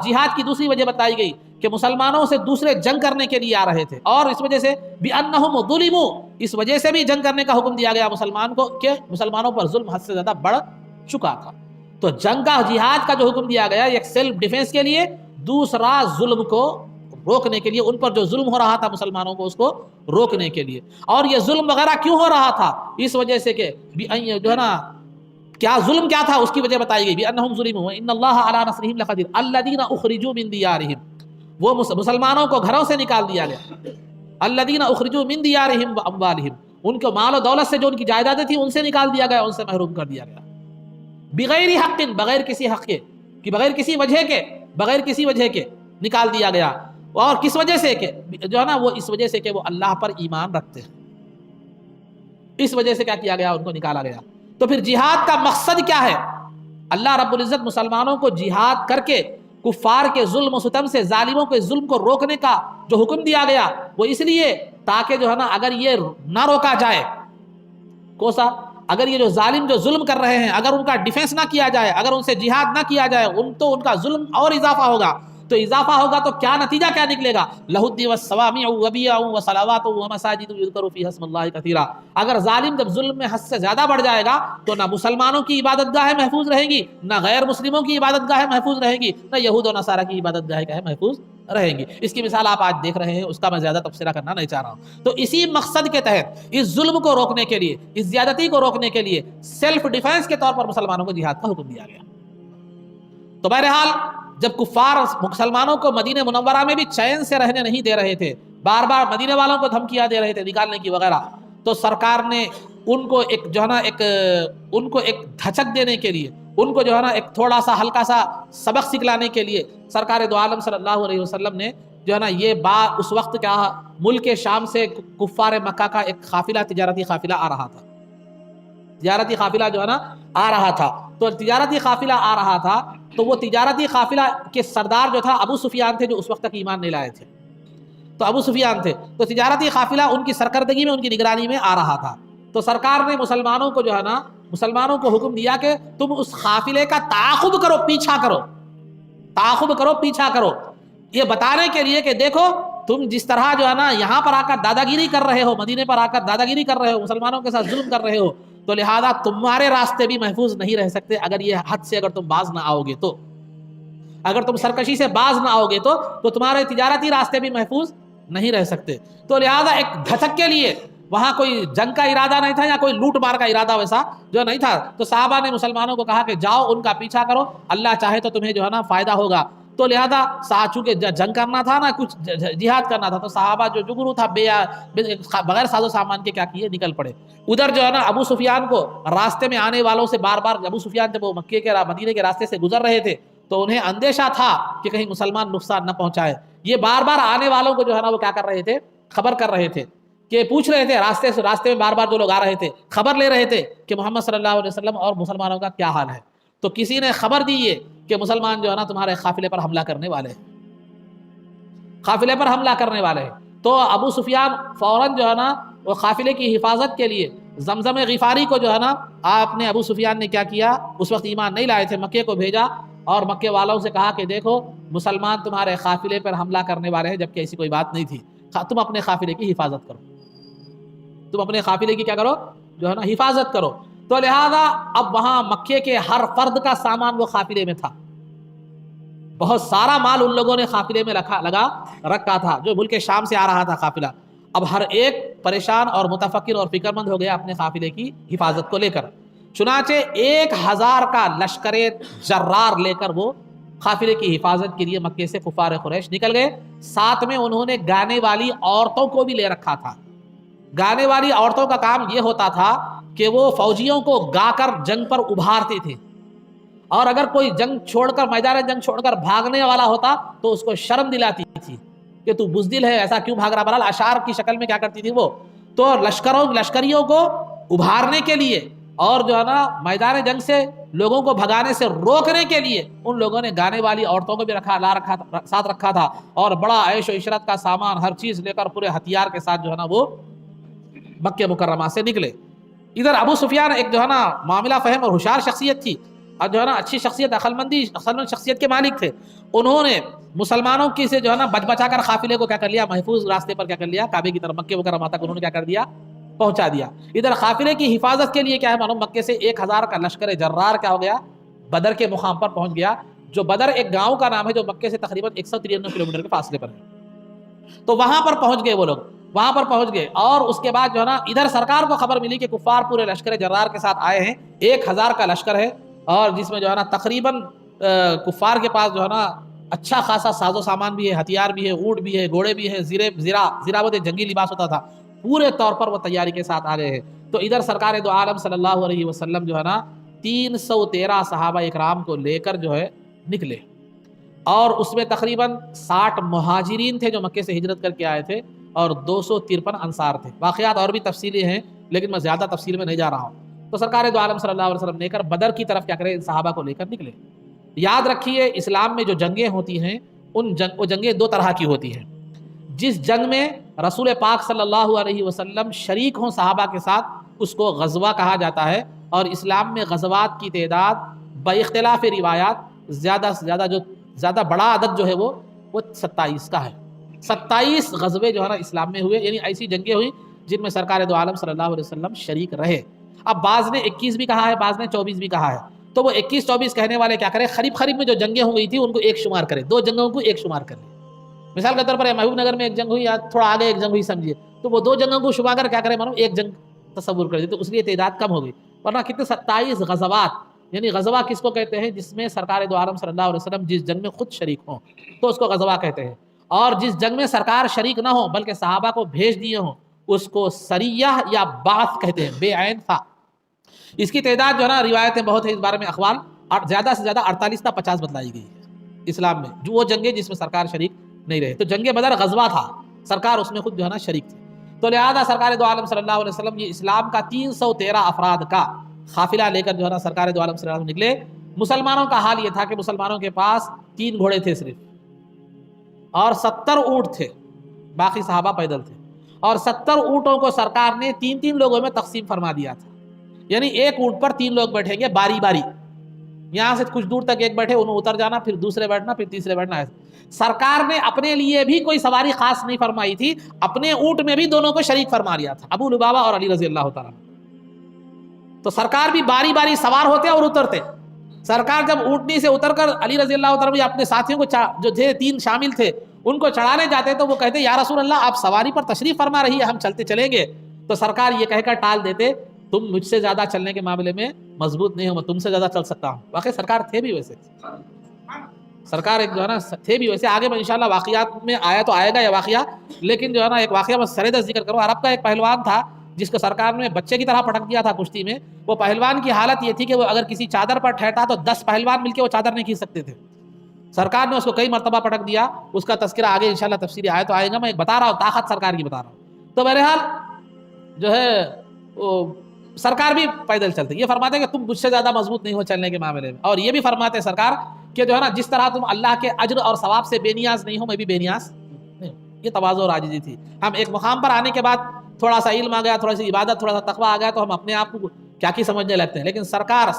جہاد کی دوسری وجہ بتائی گئی کہ مسلمانوں سے دوسرے جنگ کرنے کے لیے آ رہے تھے، اور اس وجہ سے بِأَنَّهُمْ ظُلِمُوا، اس وجہ سے بھی جنگ کرنے کا حکم دیا گیا مسلمان کو کہ مسلمانوں پر ظلم حد سے زیادہ بڑھ چکا تھا۔ تو جنگ کا، جہاد کا جو حکم دیا گیا ایک سیلف ڈیفینس کے لیے، دوسرا ظلم کو روکنے کے لیے، ان پر جو ظلم ہو رہا تھا مسلمانوں کو اس کو روکنے کے لیے۔ اور یہ ظلم وغیرہ کیوں ہو رہا تھا؟ اس وجہ سے کہ جو ہے نا کیا ظلم کیا تھا اس کی وجہ بتائی گئی، بِأَنَّهُمْ ظُلِمُوا وَإِنَّ اللَّهَ عَلَىٰ نَصْرِهِمْ لَقَدِيرٌ الَّذِينَ أُخْرِجُوا مِن دِيَارِهِمْ، وہ مسلمانوں کو گھروں سے نکال دیا گیا، الَّذِينَ أُخْرِجُوا مِن دِيَارِهِمْ وَأَمْوَالِهِمْ، ان کو مال و دولت سے جو ان کی جائیدادیں تھیں ان سے نکال دیا گیا، ان سے محروم کر دیا گیا، بغیر حق، بغیر کسی حق کے، کہ بغیر کسی وجہ کے، بغیر کسی وجہ کے نکال دیا گیا۔ اور کس وجہ سے کہ جو ہے نا وہ اس وجہ سے کہ وہ اللہ پر ایمان رکھتے ہیں، اس وجہ سے کیا کیا گیا، ان کو نکالا گیا۔ تو پھر جہاد کا مقصد کیا ہے؟ اللہ رب العزت مسلمانوں کو جہاد کر کے کفار کے ظلم و ستم سے، ظالموں کے ظلم کو روکنے کا جو حکم دیا گیا وہ اس لیے تاکہ جو ہے نا اگر یہ نہ روکا جائے، کوسا اگر یہ جو ظالم جو ظلم کر رہے ہیں اگر ان کا ڈیفینس نہ کیا جائے، اگر ان سے جہاد نہ کیا جائے، تو ان کا ظلم اور اضافہ ہوگا، تو اضافہ ہوگا تو کیا نتیجہ کیا نکلے گا؟ لَهُ وَالصَّوَامِعُ وَبِيَعُ وَصَلَوَاتُ وَمَسَاجِدُ يُذْكَرُ فِيهَا اسْمُ اللَّهِ كَثِيرًا۔ اگر ظالم جب ظلم میں حد سے زیادہ بڑھ جائے گا تو نہ مسلمانوں کی عبادت گاہیں محفوظ رہیں گی، نہ غیر مسلموں کی عبادت گاہیں محفوظ رہیں گی، نہ یہود و نصارہ کی عبادت گاہیں محفوظ رہیں گی۔ اس کی مثال آپ آج دیکھ رہے ہیں، اس کا میں زیادہ تبصرہ کرنا نہیں چاہ رہا ہوں۔ تو اسی مقصد کے تحت اس ظلم کو روکنے کے لیے، اس زیادتی کو روکنے کے لیے سیلف ڈیفینس کے طور پر مسلمانوں کو جہاد کا حکم دیا گیا۔ تو بہرحال جب کفار مسلمانوں کو مدینہ منورہ میں بھی چین سے رہنے نہیں دے رہے تھے، بار بار مدینہ والوں کو دھمکیاں دے رہے تھے نکالنے کی وغیرہ، تو سرکار نے ان کو ایک جو ہے نا ان کو ایک دھچک دینے کے لیے، ان کو جو ہے نا ایک تھوڑا سا ہلکا سا سبق سکھلانے کے لیے سرکار دو عالم صلی اللہ علیہ وسلم نے جو ہے نا یہ بات اس وقت کیا، ملک شام سے کفار مکہ کا ایک قافلہ، تجارتی قافلہ آ رہا تھا، تجارتی قافلہ جو ہے نا آ رہا تھا۔ تو تجارتی قافلہ آ رہا تھا تو وہ تجارتی قافلہ کے سردار جو تھا ابو سفیان تھے، جو اس وقت تک ایمان نہیں لائے تھے، تو ابو سفیان تھے۔ تو تجارتی قافلہ ان کی سرکردگی میں، ان کی نگرانی میں آ رہا تھا۔ تو سرکار نے مسلمانوں کو جو ہے نا، مسلمانوں کو حکم دیا کہ تم اس قافلے کا تعاقب کرو، پیچھا کرو، تعاقب کرو، پیچھا کرو، یہ بتانے کے لیے کہ دیکھو تم جس طرح جو ہے نا یہاں پر آ کر دادا گیری کر رہے ہو، مدینے پر آ کر دادا گیری کر رہے ہو، مسلمانوں کے ساتھ ظلم کر رہے ہو، تو لہذا تمہارے راستے بھی محفوظ نہیں رہ سکتے اگر یہ حد سے اگر تم باز نہ آؤ گے تو، اگر تم سرکشی سے باز نہ آؤ گے تو تمہارے تجارتی راستے بھی محفوظ نہیں رہ سکتے۔ تو لہذا ایک دھچک کے لیے، وہاں کوئی جنگ کا ارادہ نہیں تھا یا کوئی لوٹ مار کا ارادہ ویسا جو نہیں تھا، تو صحابہ نے مسلمانوں کو کہا کہ جاؤ ان کا پیچھا کرو، اللہ چاہے تو تمہیں جو ہے نا فائدہ ہوگا۔ تو لہذا چونکہ جنگ کرنا تھا نا، کچھ جہاد کرنا تھا، تو صحابہ جو جگرو تھا بغیر ساز و سامان کے کیا کیے، نکل پڑے۔ ادھر جو ہے نا ابو سفیان کو راستے میں آنے والوں سے بار بار، ابو سفیان جب وہ مکے کے مدینے کے راستے سے گزر رہے تھے تو انہیں اندیشہ تھا کہ کہیں مسلمان نقصان نہ پہنچائے، یہ بار بار آنے والوں کو جو ہے نا وہ کیا کر رہے تھے، خبر کر رہے تھے، کہ پوچھ رہے تھے راستے میں بار بار جو لوگ آ رہے تھے خبر لے رہے تھے کہ محمد صلی اللہ علیہ وسلم اور مسلمانوں کا کیا حال ہے۔ تو کسی نے خبر دی یہ کہ مسلمان جو ہے نا تمہارے قافلے پر حملہ کرنے والے ہیں، قافلے پر حملہ کرنے والے ہیں۔ تو ابو سفیان فوراً جو ہے نا وہ قافلے کی حفاظت کے لیے زمزم غفاری کو جو ہے نا آپ نے، ابو سفیان نے کیا کیا، اس وقت ایمان نہیں لائے تھے، مکے کو بھیجا اور مکے والوں سے کہا کہ دیکھو مسلمان تمہارے قافلے پر حملہ کرنے والے ہیں، جبکہ ایسی کوئی بات نہیں تھی، تم اپنے قافلے کی حفاظت کرو، تم اپنے قافلے کی کیا کرو، جو ہے نا حفاظت کرو۔ تو لہذا اب وہاں مکے کے ہر فرد کا سامان وہ قافلے میں تھا، بہت سارا مال ان لوگوں نے قافلے میں رکھا تھا، جو ملک شام سے آ رہا تھا قافلہ۔ اب ہر ایک پریشان اور متفکر اور فکر مند ہو گیا اپنے قافلے کی حفاظت کو لے کر۔ چنانچہ 1000 کا لشکر جرار لے کر وہ قافلے کی حفاظت کے لیے مکے سے کفار قریش نکل گئے۔ ساتھ میں انہوں نے گانے والی عورتوں کو بھی لے رکھا تھا۔ گانے والی عورتوں کا کام یہ ہوتا تھا کہ وہ فوجیوں کو گا کر جنگ پر ابھارتے تھے، اور اگر کوئی جنگ چھوڑ کر، میدان جنگ چھوڑ کر بھاگنے والا ہوتا تو اس کو شرم دلاتی تھی کہ تو بزدل ہے، ایسا کیوں بھاگ رہا، بہرحال اشعار کی شکل میں کیا کرتی تھی وہ۔ تو لشکریوں کو ابھارنے کے لیے اور جو ہے نا میدان جنگ سے لوگوں کو بھگانے سے روکنے کے لیے ان لوگوں نے گانے والی عورتوں کو بھی ساتھ رکھا تھا، اور بڑا عیش و عشرت کا سامان ہر چیز لے کر پورے ہتھیار کے ساتھ جو ہے نا وہ مکہ مکرمہ سے نکلے۔ ادھر ابو سفیان ایک جو ہے نا معاملہ فہم اور ہوشیار شخصیت تھی، اور جو ہے نا اچھی شخصیت، عقلمند شخصیت کے مالک تھے، انہوں نے مسلمانوں کی سے جو ہے نا بچ بچا کر قافلے کو کیا کر لیا، محفوظ راستے پر کیا کر لیا، کعبے کی طرف مکے مکرمہ تک انہوں نے کیا کر دیا، پہنچا دیا۔ ادھر قافلے کی حفاظت کے لیے کیا ہے معلوم، مکے سے 1000 کا لشکر جرار کیا ہو گیا، بدر کے مقام پر پہنچ گیا، جو بدر ایک گاؤں کا نام ہے جو مکے سے تقریباً 193 کلومیٹر کے فاصلے پر ہے۔ تو وہاں پر پہنچ گئے وہ لوگ، وہاں پر پہنچ گئے، اور اس کے بعد جو ہے نا ادھر سرکار کو خبر ملی کہ کفار پورے لشکر جرار کے ساتھ آئے ہیں، 1000 کا لشکر ہے، اور جس میں جو ہے نا تقریباً کفار کے پاس جو ہے نا اچھا خاصا ساز و سامان بھی ہے، ہتھیار بھی ہے، اونٹ بھی ہے، گھوڑے بھی ہے، زیرہ وہ جنگی لباس ہوتا تھا، پورے طور پر وہ تیاری کے ساتھ آ گئے ہیں۔ تو ادھر سرکار دو عالم صلی اللہ علیہ وسلم جو ہے نا 313 صحابہ اکرام کو لے کر جو ہے نکلے، اور اس میں تقریباً 60 مہاجرین تھے جو مکے سے ہجرت کر کے آئے تھے، اور 253 انصار تھے۔ واقعات اور بھی تفصیلی ہیں لیکن میں زیادہ تفصیل میں نہیں جا رہا ہوں۔ تو سرکار دو عالم صلی اللہ علیہ وسلم لے کر بدر کی طرف کیا کرے، ان صحابہ کو لے کر نکلے۔ یاد رکھیے اسلام میں جو جنگیں ہوتی ہیں وہ جنگیں 2 طرح کی ہوتی ہیں۔ جس جنگ میں رسول پاک صلی اللہ علیہ وسلم شریک ہوں صحابہ کے ساتھ، اس کو غزوہ کہا جاتا ہے، اور اسلام میں غزوات کی تعداد باختلاف روایات زیادہ بڑا عدد جو ہے وہ 27 کا ہے۔ 27 غزوے جو ہے نا اسلام میں ہوئے، یعنی ایسی جنگیں ہوئی جن میں سرکار دو عالم صلی اللہ علیہ وسلم شریک رہے۔ اب بعض نے 21 بھی کہا ہے، بعض نے 24 بھی کہا ہے، تو وہ 21-24 کہنے والے کیا کریں، قریب میں جو جنگیں ہو گئی تھی ان کو ایک شمار کریں، 2 جنگوں کو ایک شمار کریں۔ مثال کے طور پر محبوب نگر میں ایک جنگ ہوئی، یا تھوڑا آگے ایک جنگ ہوئی سمجھیے، تو وہ 2 جنگوں کو شمار کر کیا کریں، مانو ایک جنگ تصور کر دیں، تو اس لیے تعداد کم ہو گئی۔ ورنہ کتنے 27 غزوات، یعنی غزوہ کس کو کہتے ہیں، جس میں سرکار دو عالم صلی اللہ علیہ وسلم جس جنگ میں خود شریک ہوں تو اس کو غزوہ کہتے ہیں، اور جس جنگ میں سرکار شریک نہ ہو بلکہ صحابہ کو بھیج دیے ہوں اس کو سریہ یا بعث کہتے ہیں، بے عین فا۔ اس کی تعداد جو ہے نا روایتیں بہت ہے، اس بارے میں اقوال، زیادہ سے زیادہ 48 تا 50 بتلائی گئی ہے اسلام میں، جو وہ جنگیں جس میں سرکار شریک نہیں رہے۔ تو جنگ بدر غزوہ تھا، سرکار اس میں خود جو ہے نا شریک تھے، تو لہذا سرکار دو عالم صلی اللہ علیہ وسلم یہ اسلام کا 313 افراد کا قافلہ لے کر جو ہے نا سرکار دو عالم صلی اللہ علیہ وسلم نکلے۔ مسلمانوں کا حال یہ تھا کہ مسلمانوں کے پاس 3 گھوڑے تھے صرف، اور 70 اونٹ تھے، باقی صحابہ پیدل تھے، اور 70 اونٹوں کو سرکار نے 3 لوگوں میں تقسیم فرما دیا تھا، یعنی ایک اونٹ پر 3 لوگ بیٹھیں گے باری باری، یہاں سے کچھ دور تک ایک بیٹھے، انہوں اتر جانا، پھر دوسرے بیٹھنا، پھر تیسرے بیٹھنا ہے۔ سرکار نے اپنے لیے بھی کوئی سواری خاص نہیں فرمائی تھی، اپنے اونٹ میں بھی دونوں کو شریک فرما لیا تھا، ابو لبابہ اور علی رضی اللہ تعالیٰ۔ تو سرکار بھی باری باری سوار ہوتے اور اترتے۔ سرکار جب اونٹنی سے اتر کر علی رضی اللہ تعالیٰ بھی اپنے ساتھیوں کو جو تھے 3 شامل تھے ان کو چڑھانے جاتے تو وہ کہتے یا رسول اللہ آپ سواری پر تشریف فرما رہی ہے، ہم چلتے چلیں گے۔ تو سرکار یہ کہہ کر ٹال دیتے تم مجھ سے زیادہ چلنے کے معاملے میں مضبوط نہیں ہو، میں تم سے زیادہ چل سکتا ہوں۔ واقعی سرکار تھے بھی ویسے، سرکار ایک جو ہے نا تھے بھی ویسے۔ آگے میں انشاءاللہ واقعات میں آیا تو آئے گا یہ واقعہ، لیکن جو ہے نا ایک واقعہ میں سرد ذکر کروں۔ عرب کا ایک پہلوان تھا جس کو سرکار نے بچے کی طرح پٹک دیا تھا کشتی میں۔ وہ پہلوان کی حالت یہ تھی کہ وہ اگر کسی چادر پر ٹھہرتا تو 10 پہلوان مل کے وہ چادر نہیں کھینچ سکتے تھے۔ سرکار نے اس کو کئی مرتبہ پٹک دیا، اس کا تذکرہ آگے انشاءاللہ تفصیلی آئے تو آئے گا، میں ایک بتا رہا ہوں طاقت سرکار کی بتا رہا ہوں۔ تو بہرحال جو ہے سرکار بھی پیدل چلتے، یہ فرماتے ہیں کہ تم مجھ سے زیادہ مضبوط نہیں ہو چلنے کے معاملے میں، اور یہ بھی فرماتے ہیں سرکار کہ جو ہے نا جس طرح تم اللہ کے اجر اور ثواب سے بے نیاز نہیں ہو میں بھی بے نیاز نہیں ہوں۔ یہ تواضع اور عاجزی تھی۔ ہم ایک مقام پر آنے کے بعد تھوڑا سا علم آ گیا، تھوڑا سی عبادت، تھوڑا سا تقویٰ آ گیا تو ہم اپنے آپ کو کیا سمجھنے لگتے ہیں، لیکن سرکار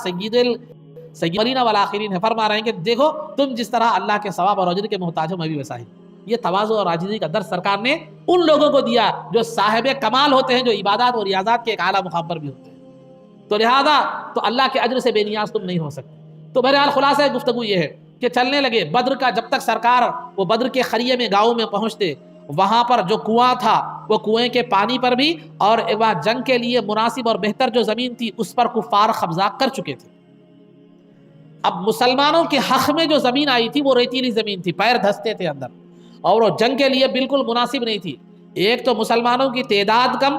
سیدین والآخرین ہے، فرما رہے ہیں کہ دیکھو تم جس طرح اللہ کے ثواب اور اجر کے محتاج ہو میں بھی ویسا ہی۔ یہ تواضع اور عاجزی کا درس سرکار نے ان لوگوں کو دیا جو صاحب کمال ہوتے ہیں، جو عبادات اور ریاضات کے ایک اعلیٰ مقام پر بھی ہوتے ہیں۔ تو لہذا تو اللہ کے اجر سے بے نیاز تم نہیں ہو سکتے۔ تو بہرحال خلاصہ گفتگو یہ ہے کہ چلنے لگے بدر کا، جب تک سرکار وہ بدر کے خریے میں گاؤں میں پہنچتے، وہاں پر جو کنواں تھا وہ کنویں کے پانی پر بھی، اور ایک بار جنگ کے لیے مناسب اور بہتر جو زمین تھی اس پر کفار قبضہ کر چکے تھے۔ اب مسلمانوں کے حق میں جو زمین آئی تھی وہ ریتیلی زمین تھی، پیر دھستے تھے اندر، اور وہ جنگ کے لیے بالکل مناسب نہیں تھی۔ ایک تو مسلمانوں کی تعداد کم،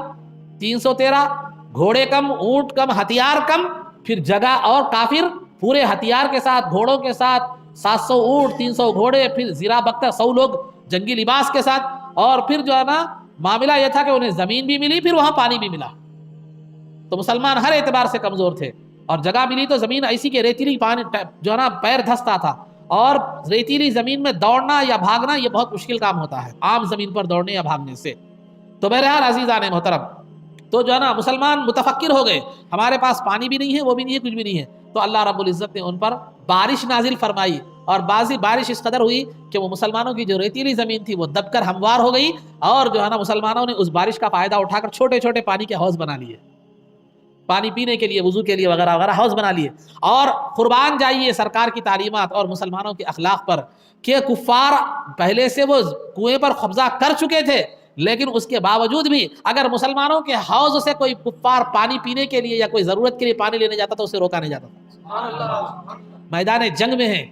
313، گھوڑے کم، اونٹ کم، ہتھیار کم، پھر جگہ، اور کافر پورے ہتھیار کے ساتھ، گھوڑوں کے ساتھ، 700 اونٹ، 300 گھوڑے، پھر زیرہ بختہ 100 لوگ جنگی لباس کے ساتھ، اور پھر جو ہے نا معاملہ یہ تھا کہ انہیں زمین بھی ملی، پھر وہاں پانی بھی ملا۔ تو مسلمان ہر اعتبار سے کمزور تھے، اور جگہ ملی تو زمین ایسی کہ ریتیلی پانی جو ہے نا پیر دھستا تھا، اور ریتیلی زمین میں دوڑنا یا بھاگنا یہ بہت مشکل کام ہوتا ہے عام زمین پر دوڑنے یا بھاگنے سے۔ تو بہرحال عزیزان محترم، تو جو ہے نا مسلمان متفکر ہو گئے، ہمارے پاس پانی بھی نہیں ہے، وہ بھی نہیں ہے، کچھ بھی نہیں ہے، تو اللہ رب العزت نے ان پر بارش نازل فرمائی، اور بارش اس قدر ہوئی کہ وہ مسلمانوں کی جو ریتیلی زمین تھی وہ دب کر ہموار ہو گئی، اور جو ہے نا مسلمانوں نے اس بارش کا فائدہ اٹھا کر چھوٹے چھوٹے پانی کے حوض بنا لیے، پانی پینے کے لیے، وضو کے لیے وغیرہ وغیرہ حوض بنا لیے۔ اور قربان جائیے سرکار کی تعلیمات اور مسلمانوں کے اخلاق پر کہ کفار پہلے سے وہ کنویں پر قبضہ کر چکے تھے، لیکن اس کے باوجود بھی اگر مسلمانوں کے حوض سے کوئی کفار پانی پینے کے لیے یا کوئی ضرورت کے لیے پانی لینے جاتا تو اسے روکا نہیں جاتا تھا۔ میدان جنگ میں ہے،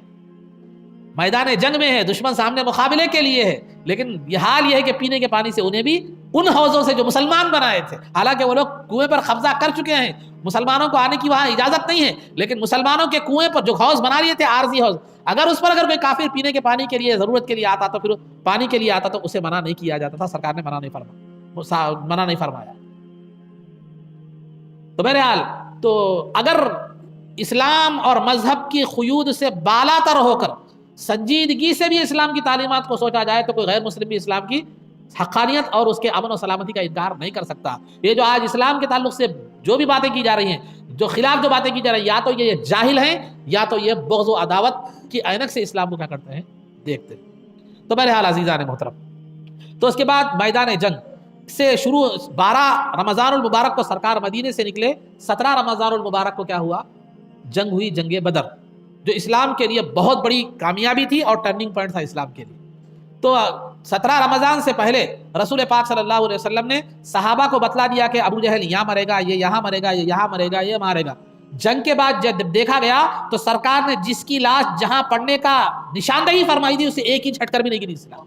میدان جنگ میں ہے، دشمن سامنے مقابلے کے لیے ہے، لیکن یہ حال یہ ہے کہ پینے کے پانی سے انہیں بھی ان حوضوں سے جو مسلمان بنائے تھے، حالانکہ وہ لوگ کنویں پر قبضہ کر چکے ہیں، مسلمانوں کو آنے کی وہاں اجازت نہیں ہے، لیکن مسلمانوں کے کنویں پر جو حوض بنا لیے تھے عارضی حوض، اگر اس پر کوئی کافر پینے کے پانی کے لیے ضرورت کے لیے آتا تو پھر پانی کے لیے آتا تو اسے منع نہیں کیا جاتا تھا، سرکار نے منع نہیں فرمایا۔ تو بہرحال تو اگر اسلام اور مذہب کی قیود سے بالا تر ہو کر سنجیدگی سے بھی اسلام کی تعلیمات کو سوچا جائے تو کوئی غیر مسلم بھی اسلام کی حقانیت اور اس کے امن و سلامتی کا انکار نہیں کر سکتا۔ یہ جو آج اسلام کے تعلق سے جو بھی باتیں کی جا رہی ہیں، جو خلاف جو باتیں کی جا رہی ہیں، یا تو یہ جاہل ہیں یا تو یہ بغض و عداوت کی عینک سے اسلام کو کیا کرتے ہیں، دیکھتے ہیں۔ تو بہرحال عزیزان محترم، تو اس کے بعد میدان جنگ سے شروع 12 رمضان المبارک کو سرکار مدینے سے نکلے، 17 رمضان المبارک کو کیا ہوا، جنگ ہوئی، جنگ بدر، جو اسلام کے لیے بہت بڑی کامیابی تھی اور ٹرننگ پوائنٹ تھا اسلام کے لیے۔ تو 17 رمضان سے پہلے رسول پاک صلی اللہ علیہ وسلم نے صحابہ کو بتلا دیا کہ ابو جہل یہاں مرے گا، یہ یہاں مرے گا، یہ یہاں مرے گا، یہ مارے گا۔ جنگ کے بعد جب دیکھا گیا تو سرکار نے جس کی لاش جہاں پڑنے کا نشاندہی فرمائی تھی اسے 1 انچ ہٹ کر بھی نہیں گری اسلام۔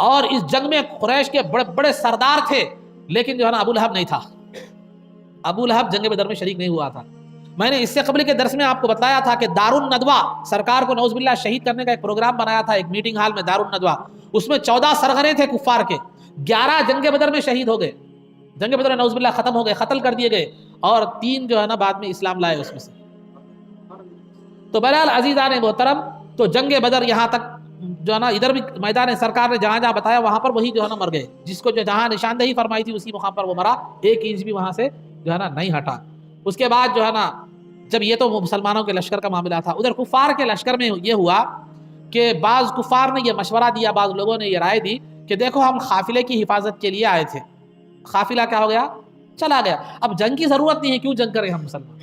اور اس جنگ میں قریش کے بڑے بڑے سردار تھے، لیکن جو ہے نا ابو لہب نہیں تھا، ابو لہب جنگ بدر میں شریک نہیں ہوا تھا۔ میں نے اس سے قبل کے درس میں آپ کو بتایا تھا کہ دار الندوہ سرکار کو نعوذ باللہ شہید کرنے کا ایک پروگرام بنایا تھا، ایک میٹنگ ہال میں دار الندوہ، اس میں 14 سرغنے تھے کفار کے، 11 جنگ بدر میں شہید ہو گئے، جنگ بدر نعوذ باللہ ختم ہو گئے، قتل کر دیے گئے، اور 3 جو ہے نا بعد میں اسلام لائے اس میں سے۔ تو بہرحال عزیزان محترم، تو جنگ بدر یہاں تک جو ہے نا، ادھر بھی میدان سرکار نے جہاں جہاں بتایا وہاں پر وہی جو ہے نا مر گئے، جس کو جو جہاں نشاندہی فرمائی تھی اسی مقام پر وہ مرا، 1 انچ بھی وہاں سے جو ہے نا نہیں ہٹا۔ اس کے بعد جو ہے نا جب یہ تو مسلمانوں کے لشکر کا معاملہ تھا، ادھر کفار کے لشکر میں یہ ہوا کہ بعض کفار نے یہ مشورہ دیا، بعض لوگوں نے یہ رائے دی کہ دیکھو ہم قافلے کی حفاظت کے لیے آئے تھے، قافلہ کیا ہو گیا، چلا گیا، اب جنگ کی ضرورت نہیں ہے، کیوں جنگ کریں ہم مسلمان۔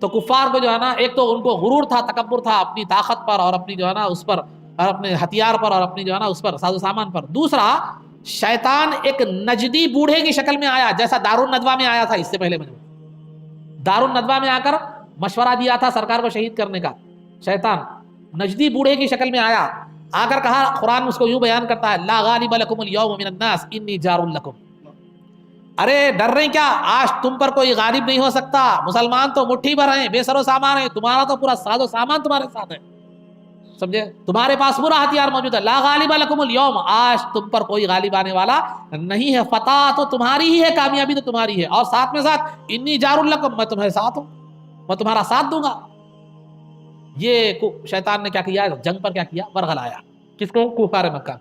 تو کفار کو جو ہے نا ایک تو ان کو غرور تھا، تکبر تھا اپنی طاقت پر اور اپنی جو ہے نا اس پر، اور اپنے ہتھیار پر اور اپنی جو ہے نا اس پر ساز و سامان پر۔ دوسرا، شیطان ایک نجدی بوڑھے کی شکل میں آیا، جیسا دار الندوہ میں آیا تھا، اس سے پہلے میں دار الندوہ میں آ کر مشورہ دیا تھا سرکار کو شہید کرنے کا، شیطان نجدی بوڑھے کی شکل میں آیا، آ کر کہا، قرآن اس کو یوں بیان کرتا ہے، لا غالب لکم اليوم من الناس انی جار لکم، ارے ڈر رہے کیا، آج تم پر کوئی غالب نہیں ہو سکتا، مسلمان تو مٹھی بھر ہیں، بے سر و سامان ہے، تمہارا تو پورا ساز و سامان تمہارے ساتھ ہے، سمجھے، تمہارے پاس پورا ہتھیار موجود ہے، لا غالب لکم اليوم، آج تم پر کوئی غالب آنے والا نہیں ہے، فتح تو تمہاری ہی ہے، کامیابی تو تمہاری ہے، اور ساتھ میں ساتھ انی جار لکم، میں تمہارے ساتھ ہوں، میں تمہارا ساتھ دوں گا۔ یہ شیطان نے کیا کیا، جنگ پر کیا کیا، ورغلایا، کس کو، کفار مکہ،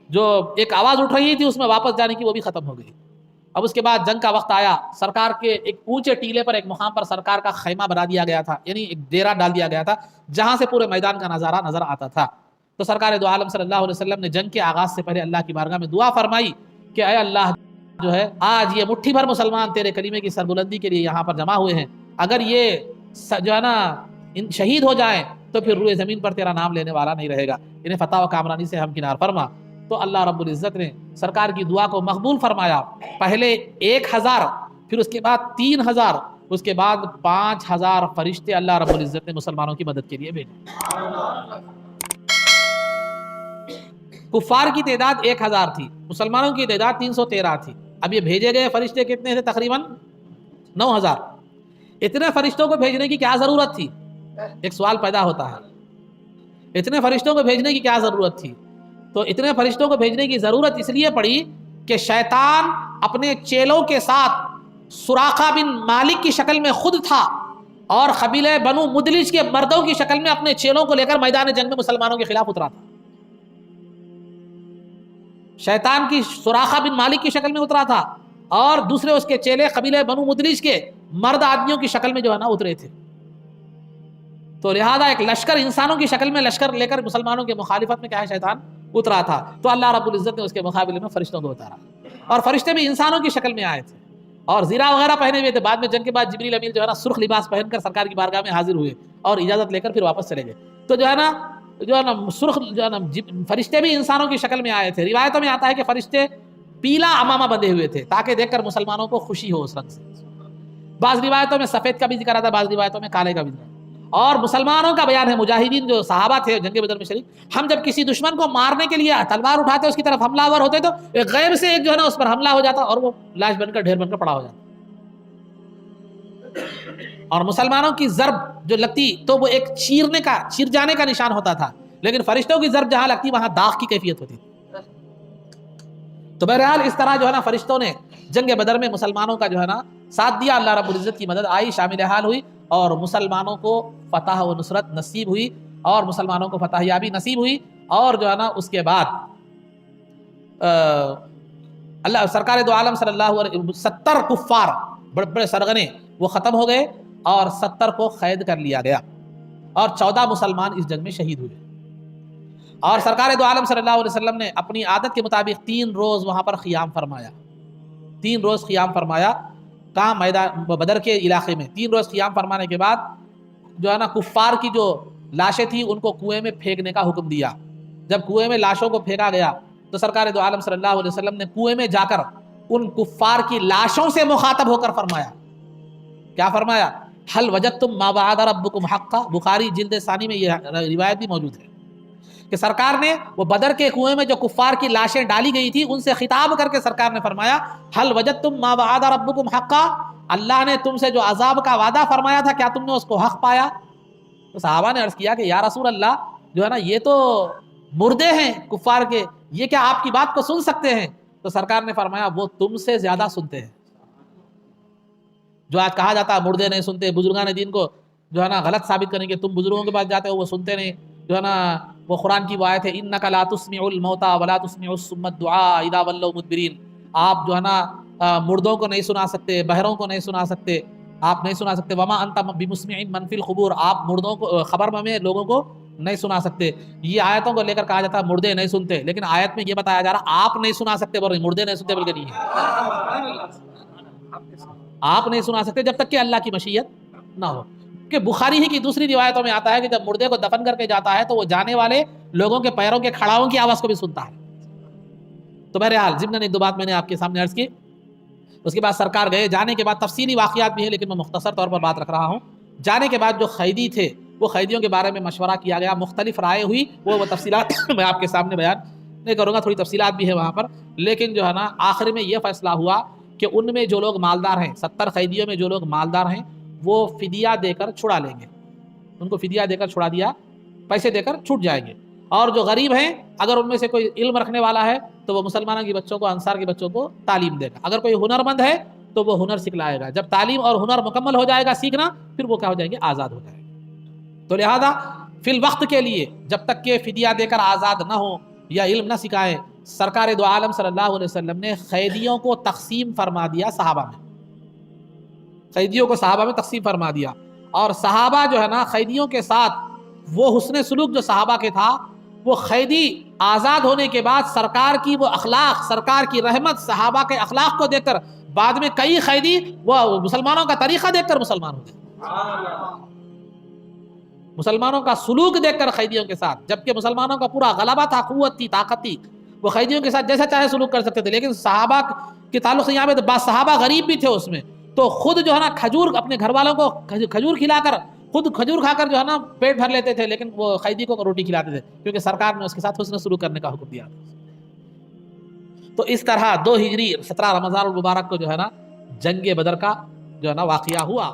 جو ایک آواز اٹھ رہی تھی اس میں واپس جانے کی وہ بھی ختم ہو گئی۔ اب اس کے بعد جنگ کا وقت آیا، سرکار کے ایک اونچے ٹیلے پر ایک مقام پر سرکار کا خیمہ بنا دیا گیا تھا، یعنی ایک ڈیرا ڈال دیا گیا تھا جہاں سے پورے میدان کا نظارہ نظر آتا تھا۔ تو سرکار دو عالم صلی اللہ علیہ وسلم نے جنگ کے آغاز سے پہلے اللہ کی بارگاہ میں دعا فرمائی کہ اے اللہ، جو ہے آج یہ مٹھی بھر مسلمان تیرے کلمے کی سربلندی کے لیے یہاں پر جمع ہوئے ہیں، اگر یہ جو ہے نا شہید ہو جائیں تو پھر روئے زمین پر تیرا نام لینے والا نہیں رہے گا، انہیں فتح و کامرانی سے ہمکنار فرما۔ تو اللہ رب العزت نے سرکار کی دعا کو مقبول فرمایا، پہلے 1000، پھر اس کے بعد 3000، اس کے بعد 5000 فرشتے اللہ رب العزت نے مسلمانوں کی مدد کے لیے بھیجے۔ کفار کی تعداد 1000 تھی، مسلمانوں کی تعداد 313 تھی، اب یہ بھیجے گئے فرشتے کتنے تھے، تقریباً 9000۔ اتنے فرشتوں کو بھیجنے کی کیا ضرورت تھی، ایک سوال پیدا ہوتا ہے، اتنے فرشتوں کو بھیجنے کی کیا ضرورت تھی؟ تو اتنے فرشتوں کو بھیجنے کی ضرورت اس لیے پڑی کہ شیطان اپنے چیلوں کے ساتھ سراقہ بن مالک کی شکل میں خود تھا، اور قبیلہ بنو مدلج کے مردوں کی شکل میں اپنے چیلوں کو لے کر میدان جنگ میں مسلمانوں کے خلاف اترا تھا۔ شیطان کی سراقہ بن مالک کی شکل میں اترا تھا، اور دوسرے اس کے چیلے قبیلے بنو مدلج کے مرد آدمیوں کی شکل میں جو ہے نا اترے تھے. تو لہذا ایک لشکر انسانوں کی شکل میں لشکر لے کر مسلمانوں کے مخالفت میں کیا ہے شیطان اترا تھا. تو اللہ رب العزت نے اس کے مقابلے میں فرشتوں کو اتارا, اور فرشتے بھی انسانوں کی شکل میں آئے تھے اور زیرہ وغیرہ پہنے ہوئے تھے. بعد میں جنگ کے بعد جبریل امین جو ہے نا سرخ لباس پہن کر سرکار کی بارگاہ میں حاضر ہوئے اور اجازت لے کر پھر واپس چلے گئے. تو جو ہے نا سرخ جو ہے نا فرشتے بھی انسانوں کی شکل میں آئے تھے. روایتوں میں آتا ہے کہ فرشتے پیلا عمامہ بندھے ہوئے تھے تاکہ دیکھ کر مسلمانوں کو خوشی ہو اس رنگ سے. بعض روایتوں میں سفید کا بھی ذکر آتا ہے, بعض روایتوں میں کالے کا بھی ذکر. اور مسلمانوں کا بیان ہے, مجاہدین جو صحابہ تھے جنگ بدر میں شریک, ہم جب کسی دشمن کو مارنے کے لیے تلوار اٹھاتے اس کی طرف حملہ آور ہوتے تو ایک غیب سے ایک جو ہے نا اس پر حملہ ہو جاتا اور وہ لاش بن کر ڈھیر بن کر پڑا ہو جاتا. اور مسلمانوں کی ضرب جو لگتی تو وہ ایک چیر جانے کا نشان ہوتا تھا, لیکن فرشتوں کی ضرب جہاں لگتی وہاں داغ کی کیفیت ہوتی تھی. تو بہرحال اس طرح جو ہے نا فرشتوں نے جنگ بدر میں مسلمانوں کا جو ہے نا ساتھ دیا. اللہ رب العزت کی مدد آئی, شامل حال ہوئی اور مسلمانوں کو فتح و نصرت نصیب ہوئی اور مسلمانوں کو فتح یابی نصیب ہوئی. اور جو ہے نا اس کے بعد اللہ سرکار دو عالم صلی اللہ علیہ 70 کفار بڑے بڑے سرغنے وہ ختم ہو گئے اور 70 کو قید کر لیا گیا اور 14 مسلمان اس جنگ میں شہید ہوئے. اور سرکار دو عالم صلی اللہ علیہ وسلم نے اپنی عادت کے مطابق 3 روز وہاں پر قیام فرمایا. 3 روز قیام فرمایا کہاں, میدان بدر کے علاقے میں. 3 روز قیام فرمانے کے بعد جو ہے نا کفار کی جو لاشیں تھیں ان کو کنویں میں پھینکنے کا حکم دیا. جب کنویں میں لاشوں کو پھینکا گیا تو سرکار دو عالم صلی اللہ علیہ وسلم نے کنویں میں جا کر ان کفار کی لاشوں سے مخاطب ہو کر فرمایا, کیا فرمایا, حل وجدتم ما وعد ربکم حقا. بخاری جلد ثانی میں یہ روایت بھی موجود ہے کہ سرکار نے وہ بدر کے کنویں میں جو کفار کی لاشیں ڈالی گئی تھی ان سے خطاب کر کے سرکار نے فرمایا, حل وجدتم ما وعد ربکم حقا. اللہ نے تم سے جو عذاب کا وعدہ فرمایا تھا کیا تم نے اس کو حق پایا؟ تو صحابہ نے عرض کیا کہ یا رسول اللہ جو ہے نا یہ تو مردے ہیں کفار کے, یہ کیا آپ کی بات کو سن سکتے ہیں؟ تو سرکار نے فرمایا وہ تم سے زیادہ سنتے ہیں. جو آج کہا جاتا ہے مردے نہیں سنتے, بزرگان دین کو جو ہے نا غلط ثابت کریں کہ تم بزرگوں کے پاس جاتے ہو وہ سنتے نہیں, جو ہے نا وہ قرآن کی وہ آیت ہے انک لا تسمع الموتى ولا تسمع الصم الدعاء اذا ولوا مدبرین. آپ جو ہے نا مردوں کو نہیں سنا سکتے, بہروں کو نہیں سنا سکتے, آپ نہیں سنا سکتے. وما انت بمسمع من فی القبور, آپ مردوں کو خبر میں لوگوں کو نہیں سنا سکتے. یہ آیتوں کو لے کر کہا جاتا ہے مردے نہیں سنتے, لیکن آیت میں یہ بتایا جا رہا آپ نہیں سنا سکتے, بول رہے مردے نہیں سنتے بلکہ نہیں ہے, آپ نہیں سنا سکتے جب تک کہ اللہ کی مشیت نہ ہو. کہ بخاری ہی کی دوسری روایتوں میں آتا ہے کہ جب مردے کو دفن کر کے جاتا ہے تو وہ جانے والے لوگوں کے پیروں کے کھڑاؤں کی آواز کو بھی سنتا ہے. تو بہرحال ضمن ایک دو بات میں نے آپ کے سامنے عرض کی. اس کے بعد سرکار گئے, جانے کے بعد تفصیلی واقعات بھی ہیں لیکن میں مختصر طور پر بات رکھ رہا ہوں. جانے کے بعد جو قیدی تھے وہ قیدیوں کے بارے میں مشورہ کیا گیا, مختلف رائے ہوئی, وہ تفصیلات میں آپ کے سامنے بیان نہیں کروں گا, تھوڑی تفصیلات بھی ہے وہاں پر. لیکن جو ہے نا آخر میں یہ فیصلہ ہوا کہ ان میں جو لوگ مالدار ہیں, 70 قیدیوں میں جو لوگ مالدار ہیں وہ فدیہ دے کر چھڑا لیں گے, ان کو فدیہ دے کر چھڑا دیا, پیسے دے کر چھوٹ جائیں گے. اور جو غریب ہیں اگر ان میں سے کوئی علم رکھنے والا ہے تو وہ مسلمانوں کے بچوں کو, انصار کے بچوں کو تعلیم دے گا. اگر کوئی ہنرمند ہے تو وہ ہنر سکھلائے گا. جب تعلیم اور ہنر مکمل ہو جائے گا سیکھنا, پھر وہ کیا ہو جائیں گے, آزاد ہو جائیں گے. تو لہذا فی الوقت کے لیے جب تک کہ فدیہ دے کر آزاد نہ ہو یا علم نہ سکھائیں, سرکار دو عالم صلی اللہ علیہ وسلم نے قیدیوں کو تقسیم فرما دیا صحابہ میں, قیدیوں کو صحابہ میں تقسیم فرما دیا. اور صحابہ جو ہے نا قیدیوں کے ساتھ وہ حسن سلوک جو صحابہ کے تھا, وہ قیدی آزاد ہونے کے بعد سرکار کی وہ اخلاق, سرکار کی رحمت, صحابہ کے اخلاق کو دیکھ کر بعد میں کئی قیدی وہ مسلمانوں کا طریقہ دیکھ کر مسلمان ہو گئے, مسلمانوں کا سلوک دیکھ کر قیدیوں کے ساتھ. جبکہ مسلمانوں کا پورا غلبہ تھا, قوت تھی, طاقت تھی, وہ قیدیوں کے ساتھ جیسا چاہے سلوک کر سکتے تھے. لیکن صحابہ کے تعلق سے یہاں پہ بعض صحابہ غریب بھی تھے اس میں, تو خود جو ہے نا کھجور اپنے گھر والوں کو کھجور کھلا کر, خود کھجور کھا کر جو ہے نا پیٹ بھر لیتے تھے, لیکن وہ قیدی کو روٹی کھلاتے تھے کیونکہ سرکار نے اس کے ساتھ حسن سلوک کرنے کا حکم دیا. تو اس طرح 2 ہجری 17 رمضان المبارک کو جو ہے نا جنگ بدر کا جو ہے نا واقعہ ہوا.